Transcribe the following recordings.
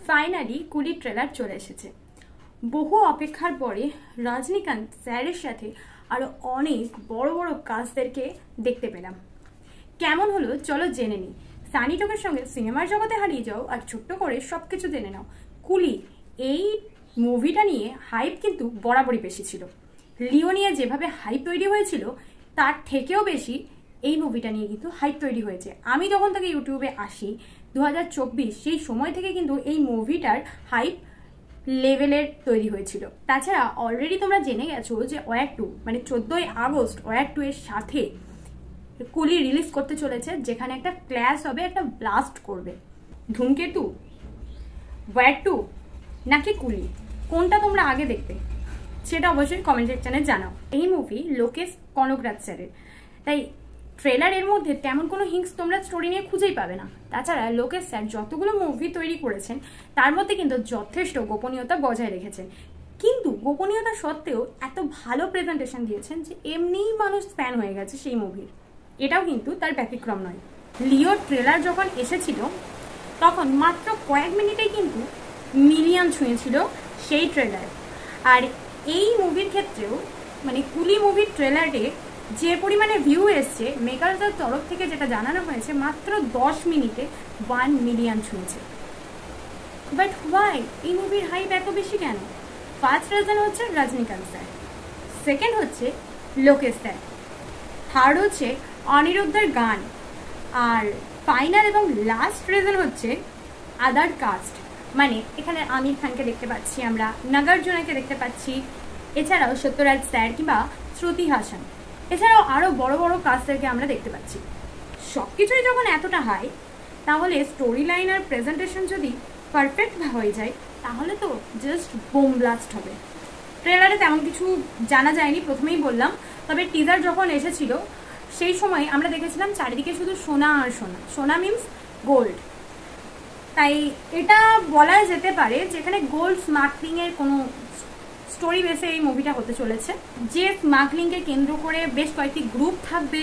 Finally কুলির trailer চলে এসেছে। বহু অপেক্ষার পরে রজনীকান্ত স্যারের সাথে আরো অনেক বড় বড় কাস্টদেরকে দেখতে পেলাম। কেমন হলো চলো জেনে নিই। সানি টকের সঙ্গে সিনেমার জগতে হারিয়ে যাও আর ছোট্ট করে সবকিছু জেনে নাও। কুলি এই মুভিটা নিয়ে হাইপ কিন্তু বরাবরই বেশি ছিল। লিও নিয়ে যেভাবে হাইপ তৈরি হয়েছিল তার থেকেও বেশি এই মুভিটা নিয়ে কিন্তু হাইপ তৈরি হয়েছে। আমি যখন থেকে ইউটিউবে আসি 2024 সেই সময় থেকে কিন্তু এই মুভিটার হাইপ লেভেলের তৈরি হয়েছিল। তাছাড়া অলরেডি তোমরা জেনে গেছো যে ওয়ার 2 মানে 14ই আগস্ট ওয়ার 2 এর সাথে কুলি রিলিজ করতে চলেছে, যেখানে একটা ক্ল্যাশ হবে, একটা ব্লাস্ট করবে। ধূমকেতু, ওয়ার 2 নাকি কুলি, কোনটা তোমরা আগে দেখবে সেটা অবশ্যই কমেন্ট সেকশনে জানাও। এই মুভি লোকেশ কনকরাজ স্যারের, তাই ট্রেলারের মধ্যে তেমন কোনো হিংস তোমরা স্টোরি নিয়ে খুঁজেই পাবে না। তাছাড়া লোকেশ স্যার যতগুলো মুভি তৈরি করেছেন তার মধ্যে কিন্তু যথেষ্ট গোপনীয়তা বজায় রেখেছেন, কিন্তু গোপনীয়তা সত্ত্বেও এত ভালো প্রেজেন্টেশন দিয়েছেন যে এমনিই মানুষ ফ্যান হয়ে গেছে সেই মুভির। এটাও কিন্তু তার ব্যতিক্রম নয়। লিও ট্রেলার যখন এসেছিল তখন মাত্র কয়েক মিনিটেই কিন্তু মিলিয়ন ছুঁয়েছিল সেই ট্রেলার। আর এই মুভির ক্ষেত্রেও মানে কুলি মুভির ট্রেলারে যে পরিমাণে ভিউ এসছে মেকারদের তরফ থেকে যেটা জানানো হয়েছে মাত্র 10 মিনিটে 1 মিলিয়ন ছুঁয়েছে। বাট হোয়াই এই মুভির হাইপ এত বেশি কেন? ফার্স্ট রিজন হচ্ছে রজনীকান্ত স্যার, সেকেন্ড হচ্ছে লোকেশ স্যার, থার্ড হচ্ছে অনিরুদ্ধের গান, আর ফাইনাল এবং লাস্ট রিজন হচ্ছে আদার কাস্ট। মানে এখানে আমির খানকে দেখতে পাচ্ছি, আমরা নাগার্জুনাকে দেখতে পাচ্ছি, এছাড়াও সত্যরাজ স্যার কিংবা শ্রুতি হাসান, এছাড়াও আরও বড় বড় কাস্টদেরকে আমরা দেখতে পাচ্ছি। সব কিছুই যখন এতটা হাই, তাহলে স্টোরি লাইন আর প্রেজেন্টেশন যদি পারফেক্ট হয়ে যায় তাহলে তো জাস্ট বোম ব্লাস্ট হবে। ট্রেলারে তেমন কিছু জানা যায়নি, প্রথমেই বললাম। তবে টিজার যখন এসেছিল সেই সময় আমরা দেখেছিলাম চারিদিকে শুধু সোনা আর সোনা, সোনা মিনস গোল্ড। তাই এটা বলা যেতে পারে যেখানে গোল্ড স্মাগলিংয়ের কোনো স্টোরি বেসে এই মুভিটা হতে চলেছে, যে স্মাগলিংকে কেন্দ্র করে বেশ কয়েকটি গ্রুপ থাকবে।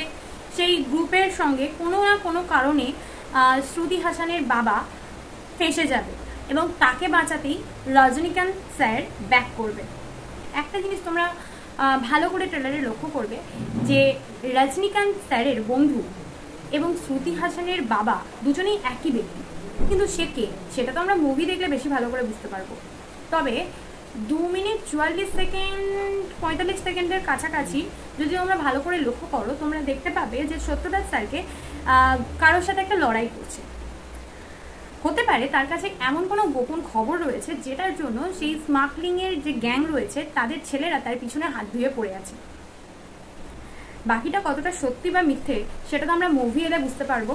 সেই গ্রুপের সঙ্গে কোনো না কোনো কারণে শ্রুতি হাসানের বাবা ফেঁসে যাবে এবং তাকে বাঁচাতেই রজনীকান্ত স্যার ব্যাক করবে। একটা জিনিস তোমরা ভালো করে ট্রেলারে লক্ষ্য করবে যে রজনীকান্ত স্যারের বন্ধু এবং শ্রুতি হাসানের বাবা দুজনেই একই ব্যক্তি, কিন্তু সে কে সেটা তো আমরা মুভি দেখলে বেশি ভালো করে বুঝতে পারবো। তবে 2 মিনিট 44 সেকেন্ড 45 সেকেন্ডের কাছাকাছি যদি তোমরা ভালো করে লক্ষ্য করো তোমরা দেখতে পাবে যে সত্যদাস স্যারকে কারোর সাথে একটা লড়াই করছে। হতে পারে তার কাছে এমন কোনো গোপন খবর রয়েছে যেটার জন্য সেই স্মাগলিংয়ের যে গ্যাং রয়েছে তাদের ছেলেরা তার পিছনে হাত ধুয়ে পড়ে আছে। বাকিটা কতটা সত্যি বা মিথ্যে সেটা তো আমরা মুভি এলে বুঝতে পারবো।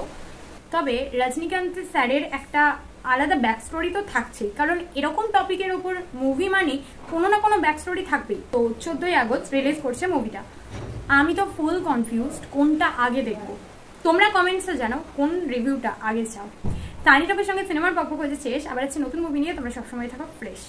তবে রজনীকান্ত স্যারের একটা আলাদা ব্যাক স্টোরি তো থাকছেই, কারণ এরকম টপিকের ওপর মুভি মানে কোনো না কোনো ব্যাক স্টোরি থাকবেই। তো 14ই আগস্ট রিলিজ করছে মুভিটা। আমি তো ফুল কনফিউজড কোনটা আগে দেখবো। তোমরা কমেন্টসে জানাও কোন রিভিউটা আগে চাও। সানি টকের সঙ্গে সিনেমার পক্ষ হয়েছে শেষ, আবার আছে নতুন মুভি নিয়ে। তোমরা সবসময় থাকো ফ্রেশ।